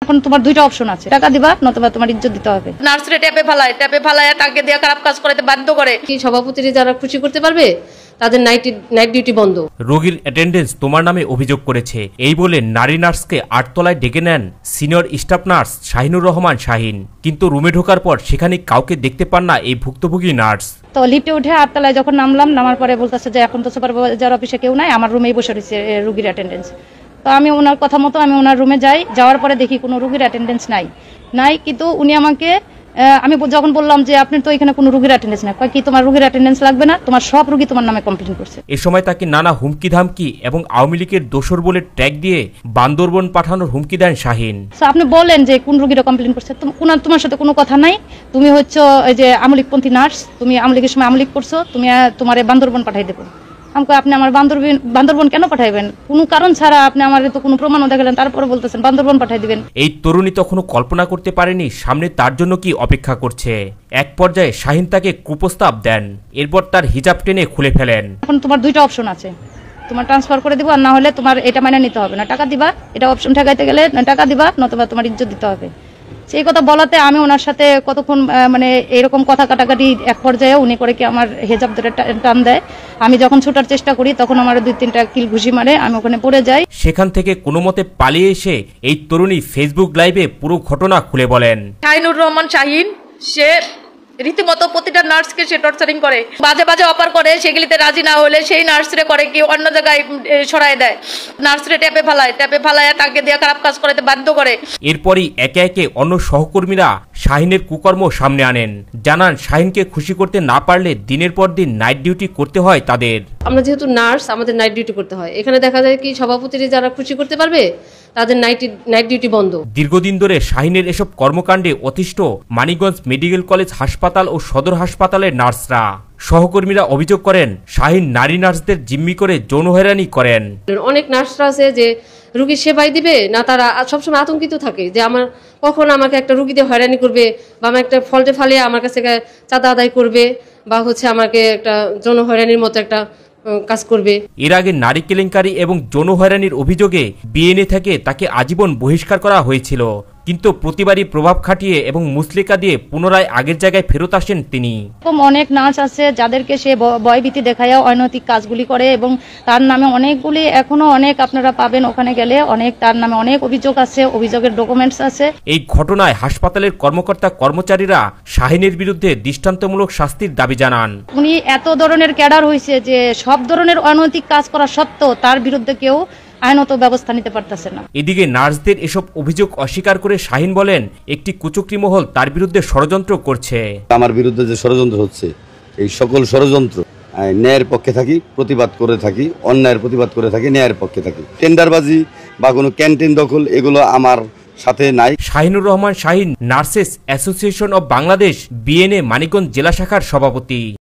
এখন তোমার দুইটা অপশন আছে, টাকা দিবা নতুবা তোমার ইজ্জত দিতে হবে। নার্সরে ট্যাপে ফালায় তাকে দিয়ে খারাপ কাজ করাতে বাধ্য করে। কি সভাপতিরা যারা খুশি করতে পারবে তাদের নাইট ডিউটি বন্ধ। রোগীর অ্যাটেন্ডেন্স তোমার নামে অভিযোগ করেছে এই বলে নারী নার্সকে 8 তলায় ডেকে নেন senior staff nurse Shahinur Rahman Shahin. কিন্তু রুমে ঢোকার পর সেখানে কাউকে দেখতে পান না এই ভুক্তভোগী নার্স। তো লিফটে উঠে 8 তলায় যখন নামার পরে বলতেছে যে এখন তো সুপারভাইজার অফিসে কেউ নাই, আমার রুমেই বসে রয়েছে রোগীর অ্যাটেন্ডেন্স। তো আমি ওনার কথা মতো আমি ওনার রুমে যাই, যাওয়ার পরে দেখি কোনো রোগীর অ্যাটেন্ডেন্স নাই। কিন্তু উনি আমাকে আমি যখন বললাম যে আপনার তো এখানে কোনো রোগীর অ্যাটেন্ডেন্স না, কি তোমার রোগীর অ্যাটেন্ডেন্স লাগবে না, তোমার সব রোগী তোমার নামে কমপ্লেইন করছে। এ সময় তাকে নানা হুমকি ধামকি এবং আওয়ামী লীগের দোসর বলে ট্যাগ দিয়ে বান্দরবন পাঠানোর হুমকি দেন শাহিন। আপনি বলেন যে কোন রোগীরা কমপ্লেইন করছে, তোমার সাথে কোনো কথা নাই, তুমি হচ্ছে এই যে আওয়ামী লীগপন্থী নার্স, তুমি আওয়ামী লীগের সময় আওয়ামী লীগ করছো, তুমি তোমার বান্দরবন পাঠাই দেবো। আমাকে আপনি আমার বান্দরবন কেন পাঠাইবেন? কোনো কারণ ছাড়া আপনি আমার তো কোনো প্রমাণও দেখালেন, তারপরে বলতেছেন বান্দরবন পাঠাই দিবেন। এই তরুণী তখনও কল্পনা করতে পারেনি সামনে তার জন্য কি অপেক্ষা করছে। এক পর্যায়ে শাহিন তাকে কুপ্রস্তাব দেন, এরপর তার হিজাব টেনে খুলে ফেলেন। এখন তোমার দুইটা অপশন আছে, তোমার ট্রান্সফার করে দিব আর না হলে তোমার এটা মেনে নিতে হবে না, টাকা দিবা। এটা অপশন ঠেকাইতে গেলে টাকা দিবা নতুবা তোমার ইজ্জত দিতে হবে। সেই কথা বলাতে আমি ওনার সাথে কতক্ষণ মানে এরকম কথা কাটাকাটি, এক পর্যায়ে উনি করে কি আমার হেজাব ধরে টান দেয়। আমি যখন ছোটার চেষ্টা করি তখন আমার 2-3টা কিল ঘুষি মারে, আমি ওখানে পড়ে যাই। সেখান থেকে কোনো মতে পালিয়ে এসে এই তরুণী ফেসবুক লাইভে পুরো ঘটনা খুলে বলেন। শাহিনুর রহমান শাহিন সে রীতিমতো প্রতিটা নার্সকে সে টর্চারিং করে, বাজে অফার করে, সেগুলিতে রাজি না হলে সেই নার্সরে করে কি অন্য জায়গায় সরাই দেয়। নার্সরে ট্যাপে ফালায় তাকে দিয়ে খারাপ কাজ করাতে বাধ্য করে। এরপরই একে একে অন্য সহকর্মীরা শাহিনের কুকর্ম সামনে আনেন, জানান শাহিনকে খুশি করতে না পারলে দিনের পর দিন নাইট ডিউটি করতে হয় তাদের। আমরা যেহেতু নার্স আমাদের নাইট ডিউটি করতে হয়, এখানে দেখা যায় কি সভাপতিরা যারা খুশি করতে পারবে তাদের নাইট ডিউটি বন্ধ। দীর্ঘদিন ধরে শাহিনের এসব কর্মকাণ্ডে অতিষ্ঠ মানিকগঞ্জ মেডিকেল কলেজ হাসপাতাল ও সদর হাসপাতালের নার্সরা। সহকর্মীরা অভিযোগ করেন শাহিন নারী নার্সদের জিম্মি করে যৌন হয়রানি করেন। অনেক নার্সরা আছে যে রোগীর সেবাই দিবে না, তারা সবসময় আতঙ্কিত থাকে যে আমার কখন আমাকে একটা রোগীদের হয়রানি করবে বা আমার একটা ফল্টে ফালিয়ে আমার কাছে চাঁদা আদায় করবে বা হচ্ছে আমাকে একটা যৌন হয়রানির মতো একটা কাজ করবে। এর আগে নারী কেলেঙ্কারি এবং যৌন হয়রানির অভিযোগে বিএনএ থেকে তাকে আজীবন বহিষ্কার করা হয়েছিল, কিন্তু প্রতিবারই প্রভাব খাটিয়ে এবং মুচলেকা দিয়ে পুনরায় আগের জায়গায় ফেরত আসেন তিনি। অনেক নার্স আছে যাদেরকে সে ভয়ভীতি দেখায় অনৈতিক কাজগুলি করে এবং তার নামে অনেকগুলি এখনো অনেক আপনারা পাবেন, ওখানে গেলে অনেক তার নামে অনেক অভিযোগ আছে, অভিযোগের ডকুমেন্টস আছে। এই ঘটনায় হাসপাতালের কর্মকর্তা কর্মচারীরা শাহিনের বিরুদ্ধে দৃষ্টান্তমূলক শাস্তির দাবি জানান। উনি এত ধরনের ক্যাডার হয়েছে যে সব ধরনের অনৈতিক কাজ করা সত্ত্বেও তার বিরুদ্ধে কেউ আইনত ব্যবস্থা নিতে পারতেছে না। এদিকে নার্সদের এসব অভিযোগ অস্বীকার করে শাহিন বলেন একটি কুচক্রী মহল তার বিরুদ্ধে ষড়যন্ত্র করছে। আমার বিরুদ্ধে যে ষড়যন্ত্র হচ্ছে, এই সকল ষড়যন্ত্র ন্যায়ের পক্ষে থাকি, প্রতিবাদ করে থাকি, অন্যায়ের প্রতিবাদ করে থাকি, ন্যায়ের পক্ষে থাকি। টেন্ডারবাজি বা কোনো ক্যান্টিন দখল এগুলো আমার সাথে নাই। Shahinur Rahman Shahin nurses association of Bangladesh BNA Manikganj জেলা শাখার সভাপতি।